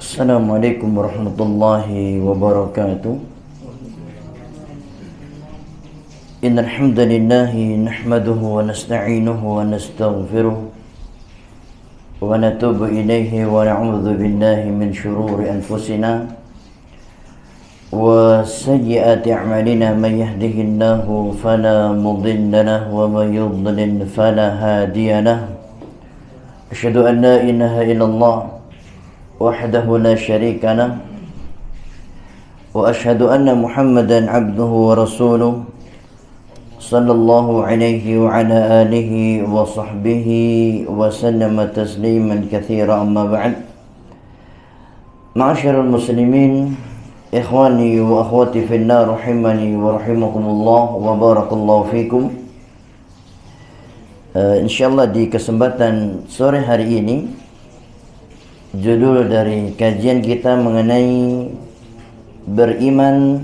Assalamualaikum warahmatullahi wabarakatuh. Innal hamdalillah nahmaduhu wa nasta'inuhu wa nastaghfiruh wa natubu ilayhi wa na'udzu billahi min shururi anfusina wa sayyiati a'malina. Man yahdihillahu fala mudilla lahu wa man yudlil fala hadiya lahu. Asyhadu an la ilaha illallah wahdahu la syarika lah wa asyhadu anna Muhammadan abduhu wa rasuluh sallallahu alaihi wa ala alihi wa sahbihi wa sallama tasliman katsira, amma ba'd. Ma'asyiral muslimin, ikhwani wa akhwati fillah, rahimani wa rahimakumullah wa barakallahu fikum. Insyaallah di kesempatan sore hari ini, judul dari kajian kita mengenai beriman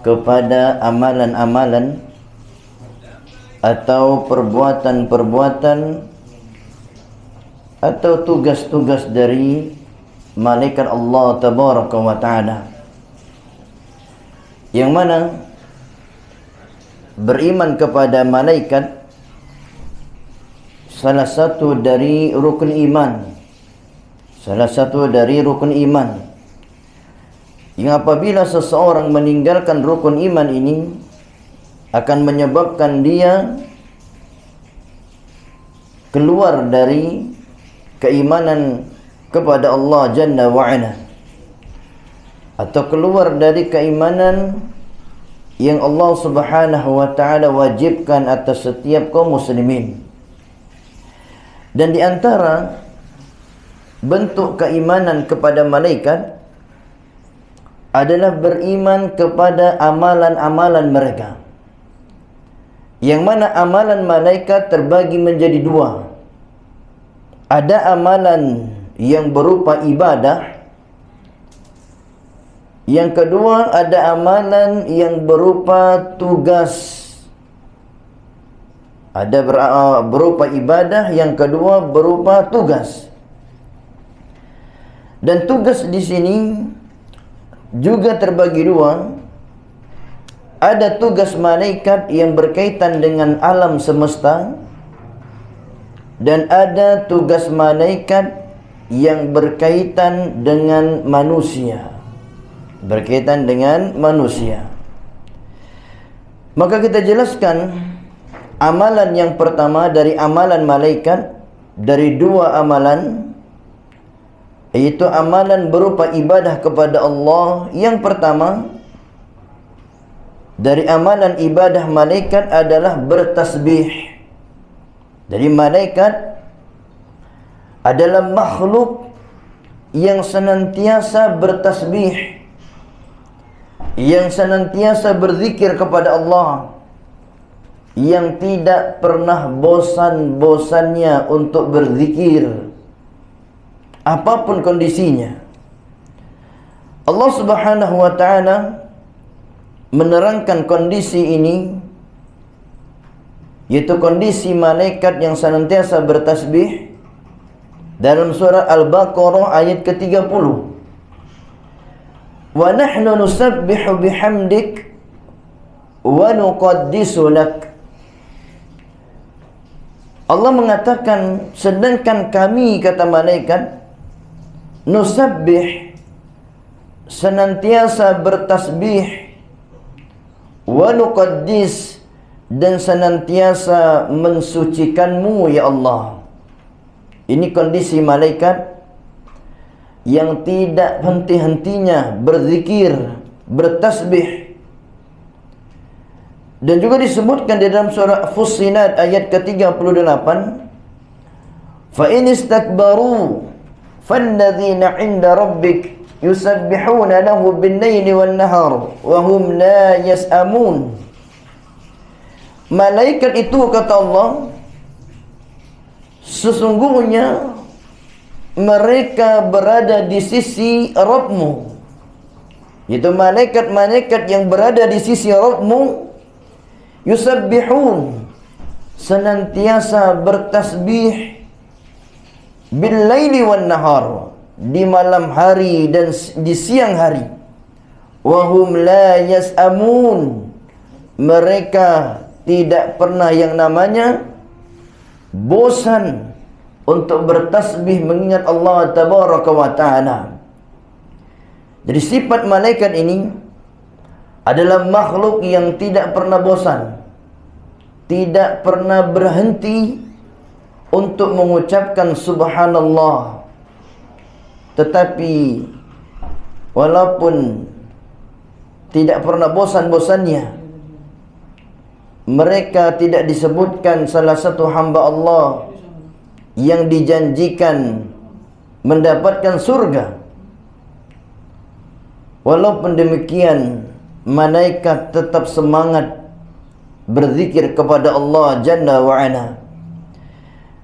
kepada amalan-amalan atau perbuatan-perbuatan atau tugas-tugas dari malaikat Allah Tabaraka wa Ta'ala, yang mana beriman kepada malaikat salah satu dari rukun iman, yang apabila seseorang meninggalkan rukun iman ini akan menyebabkan dia keluar dari keimanan kepada Allah Jalla wa'ala, atau keluar dari keimanan yang Allah Subhanahu wa Ta'ala wajibkan atas setiap kaum muslimin. Dan di antara bentuk keimanan kepada malaikat adalah beriman kepada amalan-amalan mereka, yang mana amalan malaikat terbagi menjadi dua. Ada amalan yang berupa ibadah, yang kedua ada amalan yang berupa tugas. Ada berupa ibadah, yang kedua berupa tugas. Dan tugas di sini juga terbagi dua. Ada tugas malaikat yang berkaitan dengan alam semesta, dan ada tugas malaikat yang berkaitan dengan manusia. Maka kita jelaskan amalan yang pertama dari amalan malaikat, dari dua amalan, yaitu amalan berupa ibadah kepada Allah. Yang pertama dari amalan ibadah malaikat adalah bertasbih. Jadi malaikat adalah makhluk yang senantiasa bertasbih, yang senantiasa berzikir kepada Allah, yang tidak pernah bosan-bosannya untuk berzikir apapun kondisinya. Allah Subhanahu wa Ta'ala menerangkan kondisi ini, yaitu kondisi malaikat yang senantiasa bertasbih, dalam surah Al-Baqarah ayat ke-30. Wa nahnu nusabbihu bihamdik wa nuqaddisu lak. Allah mengatakan, sedangkan kami, kata malaikat, nusabbih, senantiasa bertasbih, wa nuqaddis, dan senantiasa mensucikanmu ya Allah. Ini kondisi malaikat yang tidak henti-hentinya berzikir, bertasbih. Dan juga disebutkan di dalam surah Fussilat ayat ke-38, fa in istakbaru falladzina 'inda rabbik yusabbihuna lahu bin-laili wan-nahar wa hum la yas'amun. Malaikat itu, kata Allah, sesungguhnya mereka berada di sisi Rabbmu. Itu malaikat-malaikat yang berada di sisi Rabbmu, yusabbihun, senantiasa bertasbih, bil laili wan nahar, di malam hari dan di siang hari. Wahum la yas'amun, mereka tidak pernah yang namanya bosan untuk bertasbih mengingat Allah tabaraka wa ta'ala. Jadi sifat malaikat ini adalah makhluk yang tidak pernah bosan, tidak pernah berhenti untuk mengucapkan subhanallah. Tetapi walaupun tidak pernah bosan-bosannya, mereka tidak disebutkan salah satu hamba Allah yang dijanjikan mendapatkan surga. Walaupun demikian, malaikat tetap semangat berzikir kepada Allah Jalla wa'ala.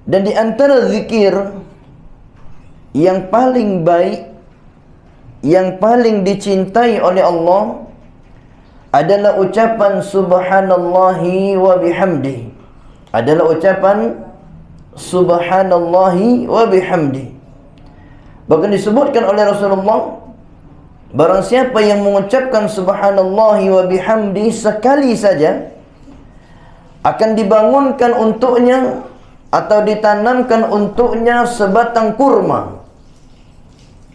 Dan di antara zikir yang paling baik, yang paling dicintai oleh Allah adalah ucapan subhanallahi wa bihamdi. Adalah ucapan subhanallahi wa bihamdi. Bahkan disebutkan oleh Rasulullah, barang siapa yang mengucapkan subhanallahi wa bihamdi sekali saja, akan dibangunkan untuknya atau ditanamkan untuknya sebatang kurma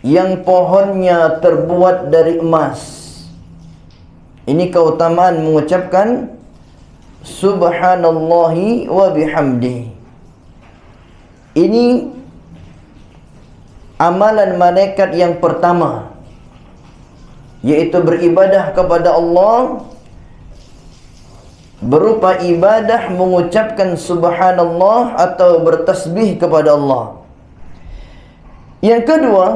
yang pohonnya terbuat dari emas. Ini keutamaan mengucapkan subhanallahi wa bihamdi. Ini amalan malaikat yang pertama, yaitu beribadah kepada Allah berupa ibadah mengucapkan subhanallah atau bertasbih kepada Allah. Yang kedua,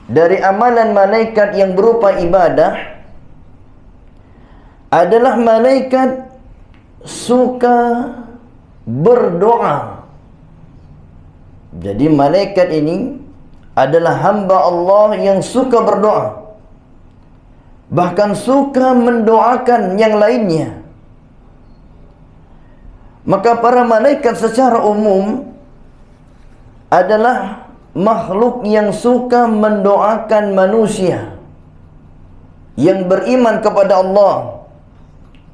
dari amalan malaikat yang berupa ibadah adalah malaikat suka berdoa. Jadi malaikat ini adalah hamba Allah yang suka berdoa, bahkan suka mendoakan yang lainnya. Maka para malaikat secara umum adalah makhluk yang suka mendoakan manusia yang beriman kepada Allah.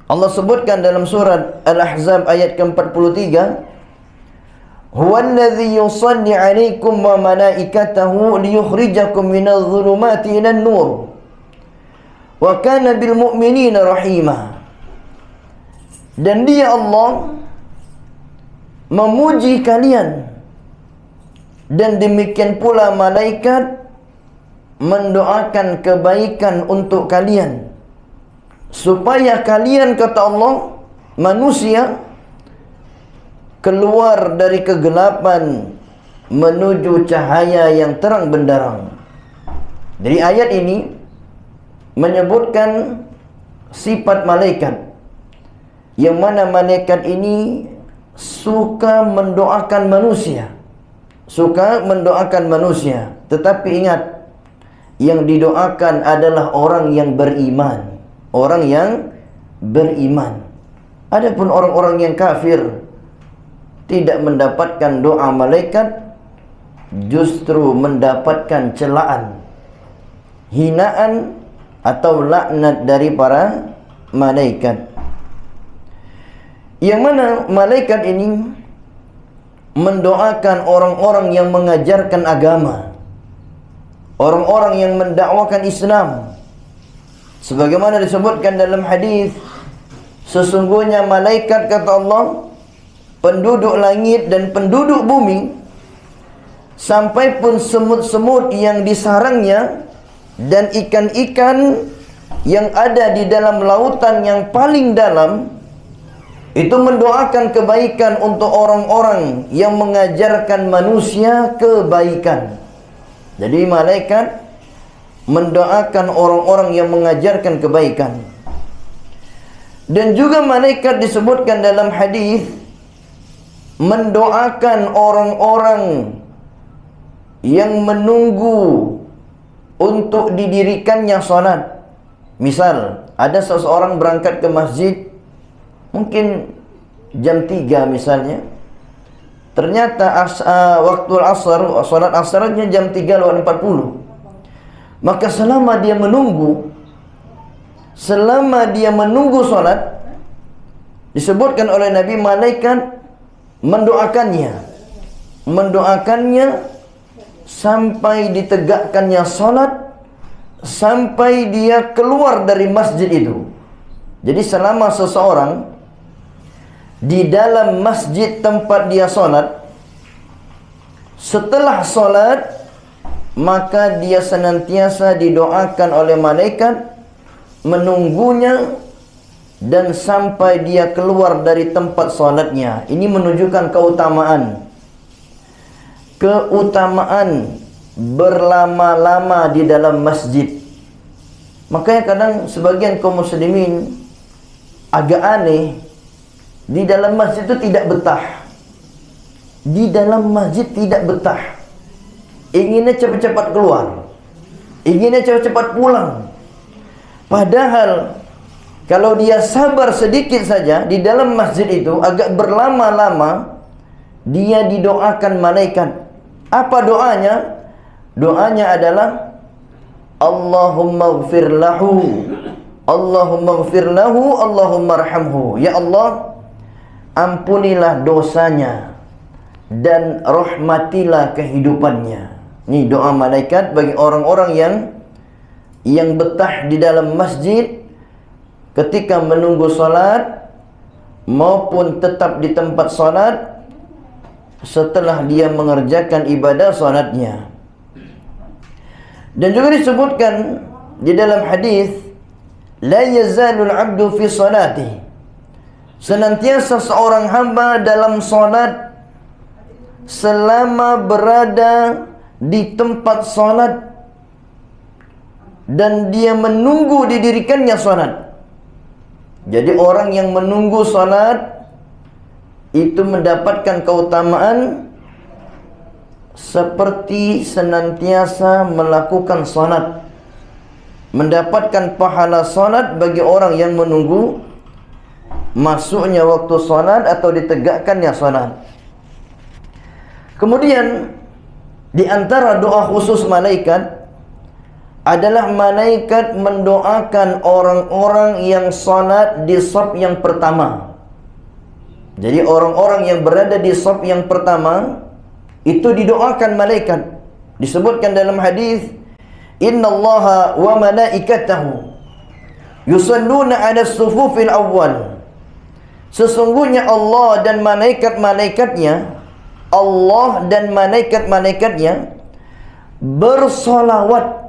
Allah sebutkan dalam surat Al-Ahzab ayat ke-43, Huwallazi yusalli 'alaikum wa malaikatahu liyukhrijakum minadh dhulumati ilan nur wa kana bil mu'minina rahima. Dan Dia Allah memuji kalian, dan demikian pula malaikat mendoakan kebaikan untuk kalian, supaya kalian, kata Allah, manusia, keluar dari kegelapan menuju cahaya yang terang benderang. Jadi ayat ini menyebutkan sifat malaikat, yang mana malaikat ini suka mendoakan manusia. Suka mendoakan manusia. Tetapi ingat, yang didoakan adalah orang yang beriman. Orang yang beriman. Adapun orang-orang yang kafir tidak mendapatkan doa malaikat, justru mendapatkan celaan, hinaan atau laknat dari para malaikat. Yang mana malaikat ini mendoakan orang-orang yang mengajarkan agama, orang-orang yang mendakwakan Islam. Sebagaimana disebutkan dalam hadis, sesungguhnya malaikat, kata Allah, penduduk langit dan penduduk bumi, sampai pun semut-semut yang di sarangnya dan ikan-ikan yang ada di dalam lautan yang paling dalam, itu mendoakan kebaikan untuk orang-orang yang mengajarkan manusia kebaikan. Jadi malaikat mendoakan orang-orang yang mengajarkan kebaikan. Dan juga malaikat disebutkan dalam hadis mendoakan orang-orang yang menunggu untuk didirikannya salat. Misal ada seseorang berangkat ke masjid mungkin jam 3 misalnya, ternyata waktu asar, salat asarnya jam 3:40. Maka selama dia menunggu salat, disebutkan oleh Nabi, malaikat mendoakannya sampai ditegakkannya salat, sampai dia keluar dari masjid itu. Jadi selama seseorang di dalam masjid tempat dia salat, setelah salat, maka dia senantiasa didoakan oleh malaikat, menunggunya dan sampai dia keluar dari tempat salatnya. Ini menunjukkan keutamaan berlama-lama di dalam masjid. Makanya kadang sebagian kaum muslimin agak aneh, di dalam masjid itu tidak betah. Di dalam masjid tidak betah. Inginnya cepat-cepat keluar, inginnya cepat-cepat pulang. Padahal kalau dia sabar sedikit saja di dalam masjid itu, agak berlama-lama, dia didoakan malaikat. Apa doanya? Doanya adalah Allahumma ighfir lahu, Allahumma ighfir lahu, Allahumma arhamhu. Ya Allah, ampunilah dosanya dan rahmatilah kehidupannya. Ini doa malaikat bagi orang-orang yang betah di dalam masjid ketika menunggu salat maupun tetap di tempat salat setelah dia mengerjakan ibadah salatnya. Dan juga disebutkan di dalam hadis, la yazalul abdu fi salati, senantiasa seorang hamba dalam salat selama berada di tempat salat dan dia menunggu didirikannya salat. Jadi orang yang menunggu salat itu mendapatkan keutamaan seperti senantiasa melakukan salat, mendapatkan pahala salat bagi orang yang menunggu masuknya waktu salat atau ditegakkannya salat. Kemudian di antara doa khusus malaikat adalah malaikat mendoakan orang-orang yang salat di shaf yang pertama. Jadi orang-orang yang berada di shaf yang pertama itu didoakan malaikat. Disebutkan dalam hadis, innallaha wa malaikatahu yusalluna 'ala as-sufufil awwal. Sesungguhnya Allah dan malaikat-malaikatnya, Allah dan malaikat-malaikatnya bersolawat.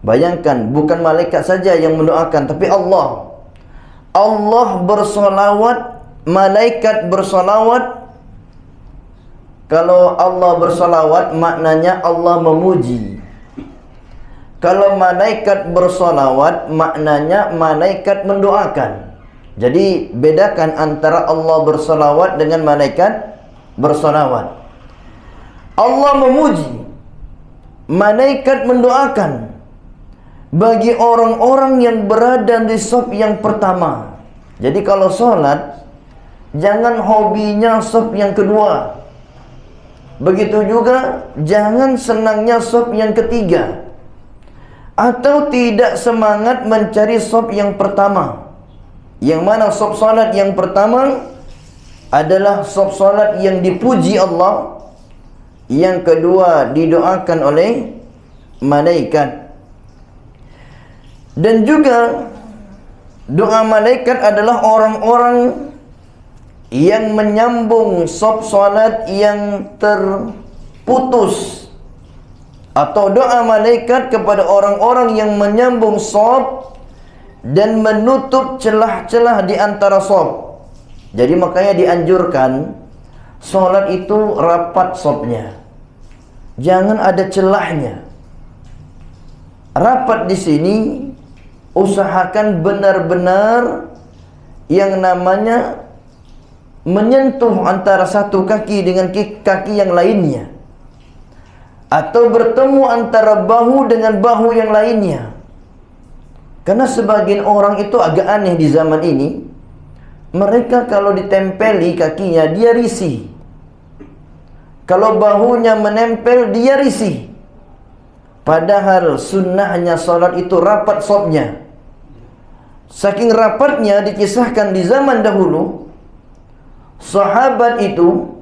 Bayangkan, bukan malaikat saja yang mendoakan, tapi Allah bersolawat, malaikat bersolawat. Kalau Allah bersolawat maknanya Allah memuji. Kalau malaikat bersolawat maknanya malaikat mendoakan. Jadi bedakan antara Allah bersolawat dengan malaikat bersolawat. Allah memuji, malaikat mendoakan bagi orang-orang yang berada di shaf yang pertama. Jadi kalau sholat, jangan hobinya shaf yang kedua. Begitu juga jangan senangnya shaf yang ketiga, atau tidak semangat mencari shaf yang pertama. Yang mana shaf salat yang pertama adalah shaf salat yang dipuji Allah, yang kedua didoakan oleh malaikat. Dan juga doa malaikat adalah orang-orang yang menyambung shaf salat yang terputus, atau doa malaikat kepada orang-orang yang menyambung shaf dan menutup celah-celah di antara shaf. Jadi makanya dianjurkan salat itu rapat shafnya, jangan ada celahnya. Rapat di sini usahakan benar-benar yang namanya menyentuh antara satu kaki dengan kaki yang lainnya, atau bertemu antara bahu dengan bahu yang lainnya. Karena sebagian orang itu agak aneh di zaman ini. Mereka kalau ditempeli kakinya, dia risih. Kalau bahunya menempel, dia risih. Padahal sunnahnya solat itu rapat sopnya. Saking rapatnya dikisahkan di zaman dahulu, sahabat itu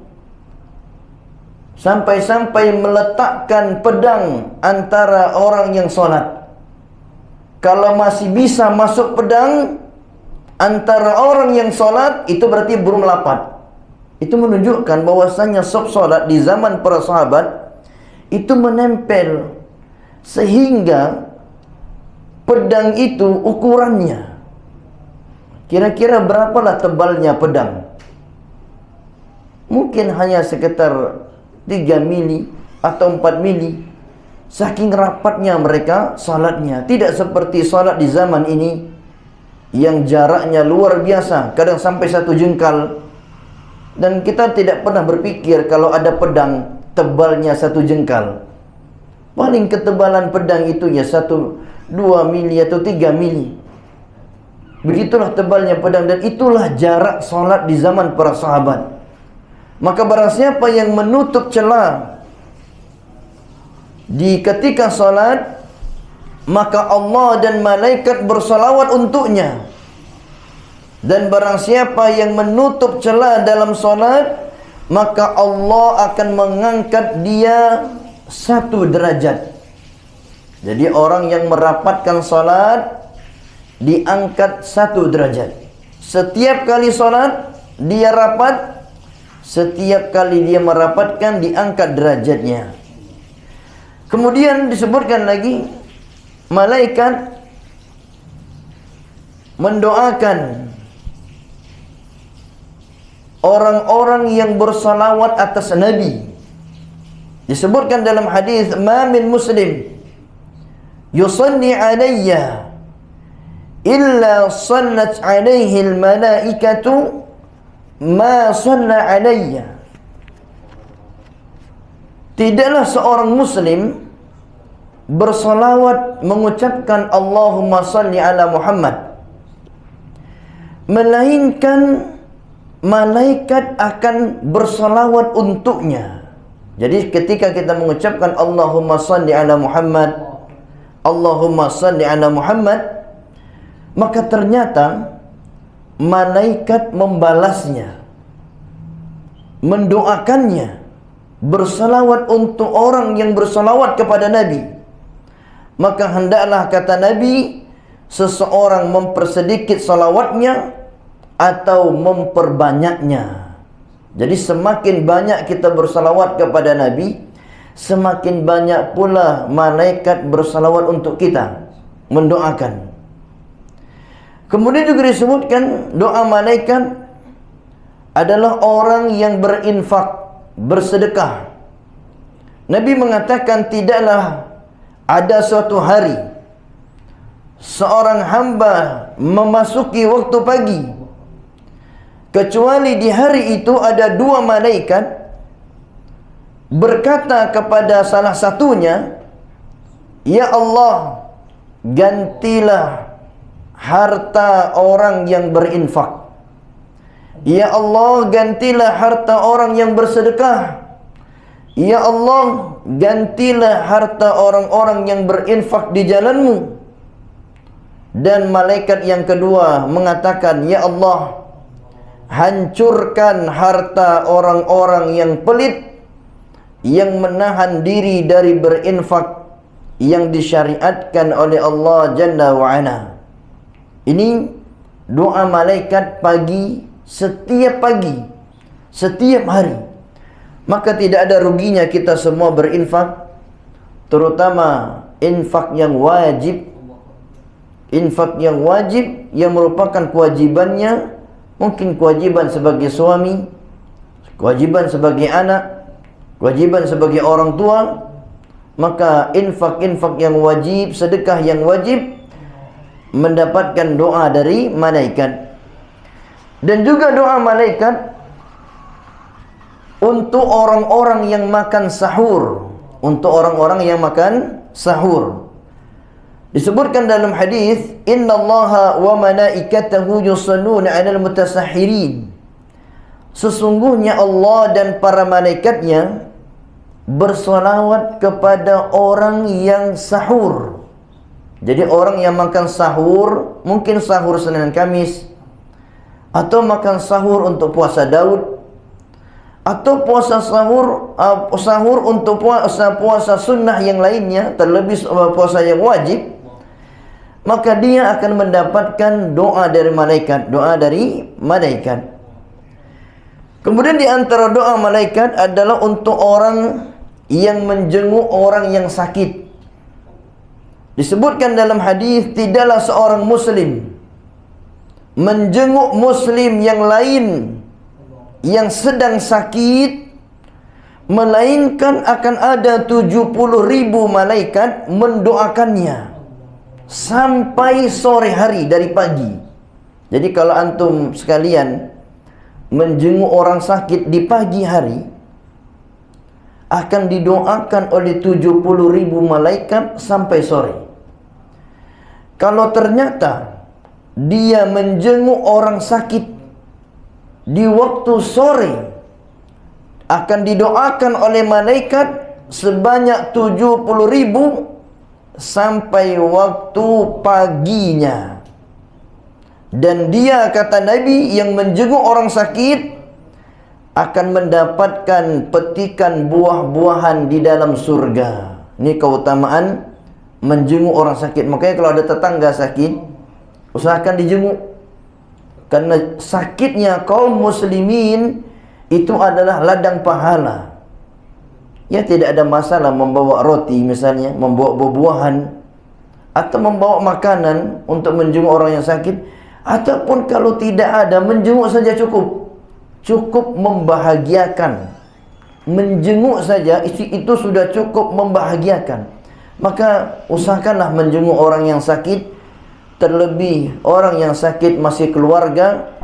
sampai-sampai meletakkan pedang antara orang yang solat. Kalau masih bisa masuk pedang antara orang yang solat, itu berarti belum lapat. Itu menunjukkan bahwasanya sop solat di zaman para sahabat itu menempel, sehingga pedang itu ukurannya kira-kira berapalah tebalnya pedang? Mungkin hanya sekitar 3 mili atau 4 mili. Saking rapatnya mereka salatnya. Tidak seperti salat di zaman ini yang jaraknya luar biasa, kadang sampai 1 jengkal. Dan kita tidak pernah berpikir kalau ada pedang tebalnya 1 jengkal. Paling ketebalan pedang itu ya 1-2 mili atau 3 mili. Begitulah tebalnya pedang, dan itulah jarak solat di zaman para sahabat. Maka barang siapa yang menutup celah di ketika solat, maka Allah dan malaikat bersalawat untuknya. Dan barang siapa yang menutup celah dalam solat, maka Allah akan mengangkat dia 1 derajat. Jadi orang yang merapatkan solat diangkat 1 derajat. Setiap kali solat dia rapat, setiap kali dia merapatkan diangkat derajatnya. Kemudian disebutkan lagi, malaikat mendoakan orang-orang yang bersalawat atas Nabi. Disebutkan dalam hadis, ma min muslim yusalli alayya illa sallat alaihi al-malaikatu ma salla alayya. Tidaklah seorang muslim bersalawat mengucapkan Allahumma salli ala Muhammad, melainkan malaikat akan bersalawat untuknya. Jadi ketika kita mengucapkan Allahumma salli ala Muhammad, Allahumma salli ala Muhammad, maka ternyata malaikat membalasnya, mendoakannya, bersalawat untuk orang yang bersalawat kepada Nabi. Maka hendaklah, kata Nabi, seseorang mempersedikit salawatnya atau memperbanyaknya. Jadi semakin banyak kita bersalawat kepada Nabi, semakin banyak pula malaikat bersalawat untuk kita, mendoakan. Kemudian juga disebutkan doa malaikat adalah orang yang berinfak, bersedekah. Nabi mengatakan tidaklah ada suatu hari seorang hamba memasuki waktu pagi kecuali di hari itu ada 2 malaikat berkata kepada salah satunya, ya Allah, gantilah harta orang yang berinfak. Ya Allah, gantilah harta orang yang bersedekah. Ya Allah, gantilah harta orang-orang yang berinfak di jalan-Mu. Dan malaikat yang kedua mengatakan, ya Allah, hancurkan harta orang-orang yang pelit, yang menahan diri dari berinfak yang disyariatkan oleh Allah Jalla wa'ala. Ini doa malaikat setiap pagi, setiap hari. Maka tidak ada ruginya kita semua berinfak, terutama infak yang wajib. Infak yang wajib, yang merupakan kewajibannya, mungkin kewajiban sebagai suami, kewajiban sebagai anak, kewajiban sebagai orang tua. Maka infak-infak yang wajib, sedekah yang wajib, mendapatkan doa dari malaikat. Dan juga doa malaikat untuk orang-orang yang makan sahur, untuk orang-orang yang makan sahur. Disebutkan dalam hadis, innallaha wa malaikatahu yusalluna 'alal mutasahhirin. Sesungguhnya Allah dan para malaikatnya bersolawat kepada orang yang sahur. Jadi orang yang makan sahur, mungkin sahur Senin Kamis, atau makan sahur untuk puasa Daud, atau puasa sahur untuk puasa sunnah yang lainnya, terlebih puasa yang wajib, maka dia akan mendapatkan doa dari malaikat. Kemudian di antara doa malaikat adalah untuk orang yang menjenguk orang yang sakit. Disebutkan dalam hadis, tidaklah seorang muslim menjenguk muslim yang lain yang sedang sakit, melainkan akan ada 70.000 malaikat mendoakannya sampai sore hari, dari pagi. Jadi kalau antum sekalian menjenguk orang sakit di pagi hari, akan didoakan oleh 70.000 malaikat sampai sore. Kalau ternyata dia menjenguk orang sakit di waktu sore, akan didoakan oleh malaikat sebanyak 70.000 sampai waktu paginya. Dan dia, kata Nabi, yang menjenguk orang sakit akan mendapatkan petikan buah-buahan di dalam surga. Ini keutamaan menjenguk orang sakit. Makanya kalau ada tetangga sakit, usahakan dijenguk. Karena sakitnya kaum muslimin itu adalah ladang pahala. Ya, tidak ada masalah membawa roti misalnya, membawa buah-buahan, atau membawa makanan untuk menjenguk orang yang sakit. Ataupun kalau tidak ada, menjenguk saja cukup. Cukup membahagiakan. Menjenguk saja itu sudah cukup membahagiakan. Maka usahakanlah menjenguk orang yang sakit, terlebih orang yang sakit masih keluarga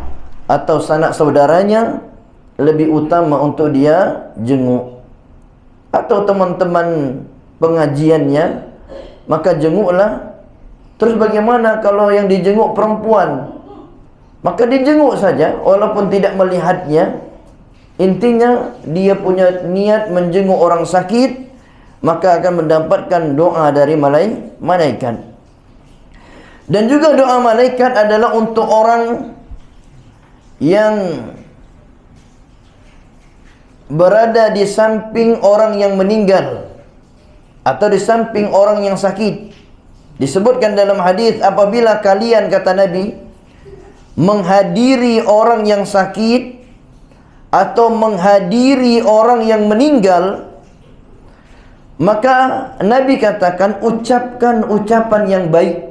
atau sanak saudaranya, lebih utama untuk dia jenguk. Atau teman-teman pengajiannya, maka jenguklah. Terus bagaimana kalau yang dijenguk perempuan? Maka dijenguk saja walaupun tidak melihatnya. Intinya dia punya niat menjenguk orang sakit, maka akan mendapatkan doa dari malaikat. Dan juga doa malaikat adalah untuk orang yang berada di samping orang yang meninggal atau di samping orang yang sakit. Disebutkan dalam hadis, apabila kalian, kata Nabi, menghadiri orang yang sakit atau menghadiri orang yang meninggal, maka Nabi katakan, ucapkan ucapan yang baik.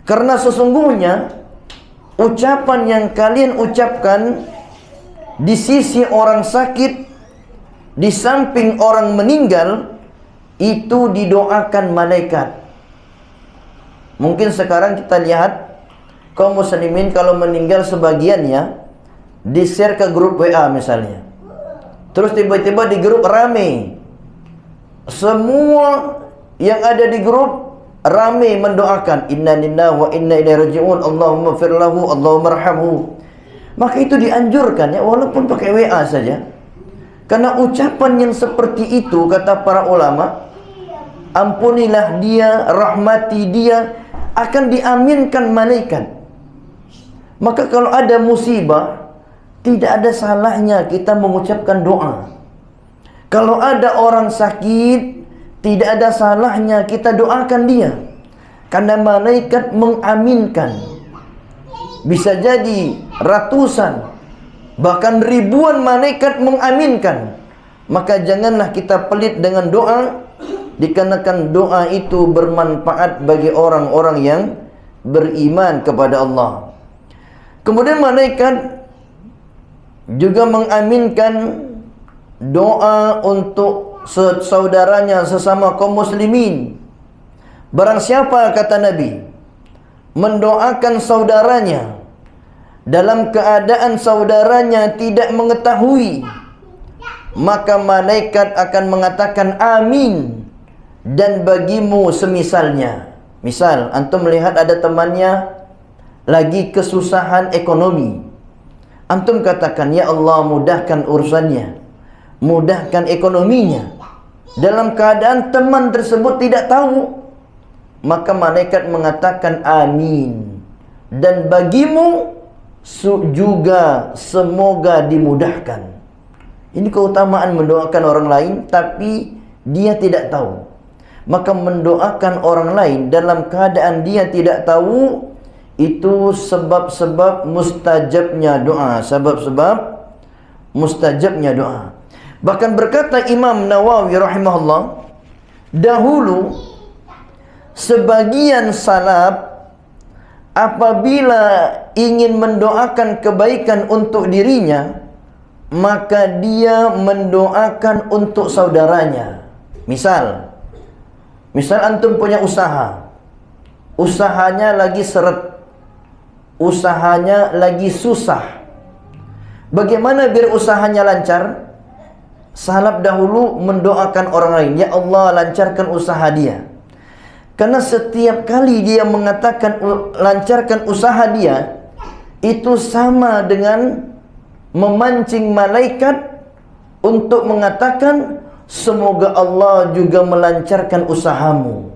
Karena sesungguhnya ucapan yang kalian ucapkan di sisi orang sakit, di samping orang meninggal, itu didoakan malaikat. Mungkin sekarang kita lihat kaum muslimin kalau meninggal sebagiannya di-share ke grup WA misalnya. Terus tiba-tiba di grup rame. Semua yang ada di grup rame mendoakan, inna lillahi wa inna ilaihi raji'un, Allahumma fir lahu, Allahumma arhamhu. Maka itu dianjurkan ya, walaupun pakai WA saja. Karena ucapan yang seperti itu, kata para ulama, ampunilah dia, rahmati dia, akan diaminkan malaikat. Maka kalau ada musibah, tidak ada salahnya kita mengucapkan doa. Kalau ada orang sakit, tidak ada salahnya kita doakan dia. Karena malaikat mengaminkan. Bisa jadi ratusan, bahkan ribuan malaikat mengaminkan. Maka janganlah kita pelit dengan doa, dikarenakan doa itu bermanfaat bagi orang-orang yang beriman kepada Allah. Kemudian malaikat juga mengaminkan doa untuk saudaranya sesama kaum muslimin. Barang siapa, kata Nabi, mendoakan saudaranya dalam keadaan saudaranya tidak mengetahui, maka malaikat akan mengatakan amin. Dan bagimu semisalnya. Misal, antum melihat ada temannya lagi kesusahan ekonomi, antum katakan, ya Allah mudahkan urusannya, mudahkan ekonominya, dalam keadaan teman tersebut tidak tahu, maka malaikat mengatakan amin. Dan bagimu juga semoga dimudahkan. Ini keutamaan mendoakan orang lain tapi dia tidak tahu. Maka mendoakan orang lain dalam keadaan dia tidak tahu, itu sebab-sebab mustajabnya doa. Sebab-sebab mustajabnya doa. Bahkan berkata Imam Nawawi rahimahullah, dahulu sebagian salaf apabila ingin mendoakan kebaikan untuk dirinya, maka dia mendoakan untuk saudaranya. Misal antum punya usaha, usahanya lagi seret, usahanya lagi susah. Bagaimana biar usahanya lancar? Salaf dahulu mendoakan orang lain, ya Allah lancarkan usaha dia. Karena setiap kali dia mengatakan lancarkan usaha dia, itu sama dengan memancing malaikat untuk mengatakan semoga Allah juga melancarkan usahamu.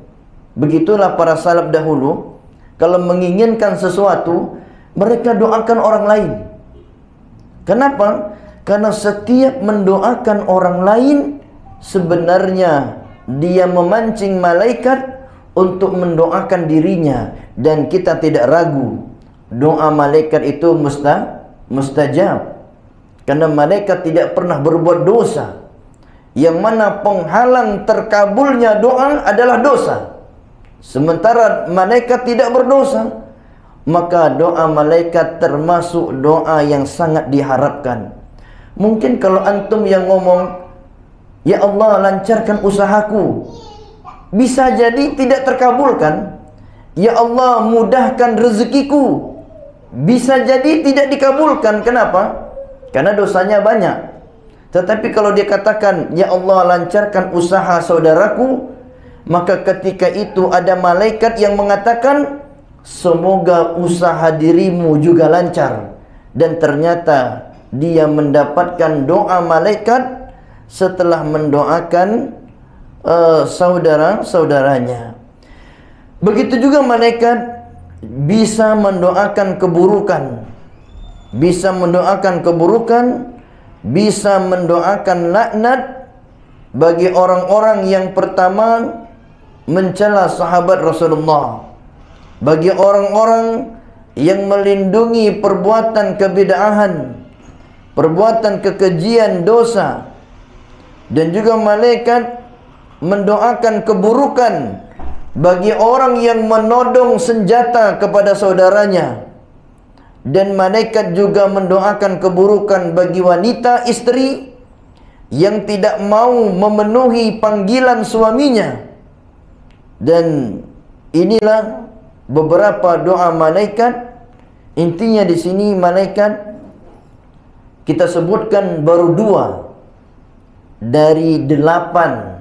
Begitulah para salaf dahulu, kalau menginginkan sesuatu mereka doakan orang lain. Kenapa? Karena setiap mendoakan orang lain sebenarnya dia memancing malaikat untuk mendoakan dirinya. Dan kita tidak ragu, doa malaikat itu mustajab. Karena malaikat tidak pernah berbuat dosa, yang mana penghalang terkabulnya doa adalah dosa. Sementara malaikat tidak berdosa, maka doa malaikat termasuk doa yang sangat diharapkan. Mungkin kalau antum yang ngomong, ya Allah lancarkan usahaku, bisa jadi tidak terkabulkan. Ya Allah mudahkan rezekiku, bisa jadi tidak dikabulkan. Kenapa? Karena dosanya banyak. Tetapi kalau dia katakan, ya Allah lancarkan usaha saudaraku, maka ketika itu ada malaikat yang mengatakan semoga usaha dirimu juga lancar. Dan ternyata dia mendapatkan doa malaikat setelah mendoakan saudara-saudaranya. Begitu juga malaikat bisa mendoakan keburukan, bisa mendoakan keburukan, bisa mendoakan laknat bagi orang-orang yang pertama mencela sahabat Rasulullah, bagi orang-orang yang melindungi perbuatan kebid'ahan, perbuatan kekejian, dosa. Dan juga malaikat mendoakan keburukan bagi orang yang menodong senjata kepada saudaranya. Dan malaikat juga mendoakan keburukan bagi wanita istri yang tidak mau memenuhi panggilan suaminya. Dan inilah beberapa doa malaikat. Intinya di sini malaikat kita sebutkan baru 2 dari 8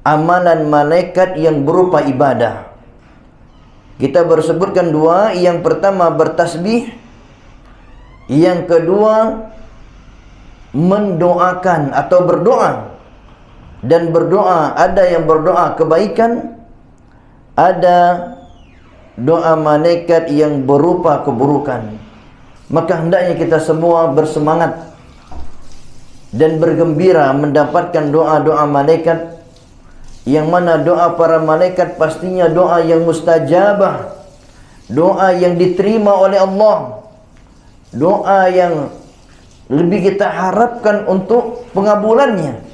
amalan malaikat yang berupa ibadah. Kita baru sebutkan 2. Yang pertama bertasbih, yang kedua mendoakan atau berdoa. Dan berdoa, ada yang berdoa kebaikan, ada doa malaikat yang berupa keburukan. Maka hendaknya kita semua bersemangat dan bergembira mendapatkan doa-doa malaikat, yang mana doa para malaikat pastinya doa yang mustajabah, doa yang diterima oleh Allah, doa yang lebih kita harapkan untuk pengabulannya.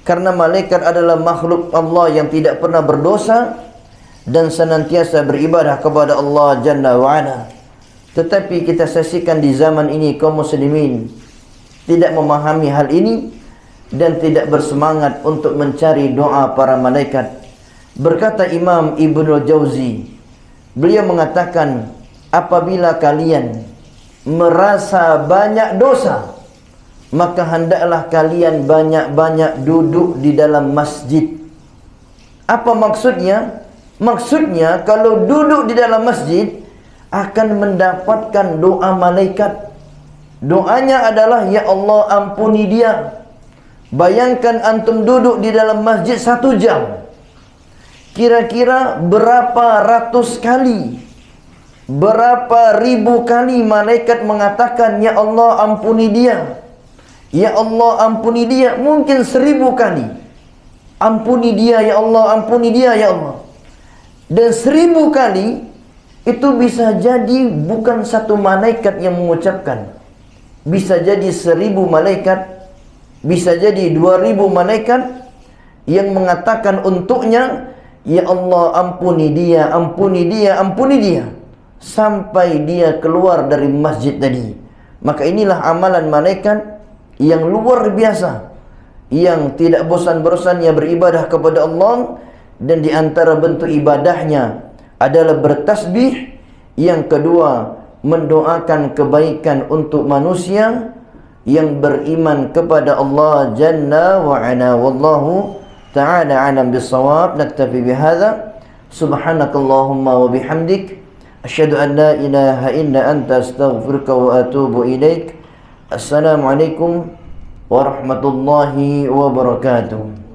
Karena malaikat adalah makhluk Allah yang tidak pernah berdosa dan senantiasa beribadah kepada Allah Jalla wa'ala. Tetapi kita saksikan di zaman ini kaum muslimin tidak memahami hal ini dan tidak bersemangat untuk mencari doa para malaikat. Berkata Imam Ibnul Jauzi, beliau mengatakan, apabila kalian merasa banyak dosa, maka hendaklah kalian banyak-banyak duduk di dalam masjid. Apa maksudnya? Maksudnya kalau duduk di dalam masjid akan mendapatkan doa malaikat. Doanya adalah, ya Allah ampuni dia, Bayangkan antum duduk di dalam masjid 1 jam. Kira-kira berapa ratus kali, berapa ribu kali malaikat mengatakan, ya Allah ampuni dia, ya Allah ampuni dia. Mungkin 1000 kali, ampuni dia ya Allah, ampuni dia ya Allah. Dan 1000 kali itu bisa jadi bukan satu malaikat yang mengucapkan, bisa jadi 1000 malaikat, bisa jadi 2000 malaikat yang mengatakan untuknya, ya Allah ampuni dia, ampuni dia, ampuni dia, sampai dia keluar dari masjid tadi. Maka inilah amalan malaikat yang luar biasa, yang tidak bosan-bosannya beribadah kepada Allah. Dan di antara bentuk ibadahnya adalah bertasbih. Yang kedua, mendoakan kebaikan untuk manusia yang beriman kepada Allah Jalla wa Ala. Wallahu ta'ala alam bis-shawab. Naktafi bihadza. Subhanakallahumma wa bihamdik, asyhadu an la ilaha illa anta, astaghfiruka wa atubu ilaik. Assalamualaikum warahmatullahi wabarakatuh.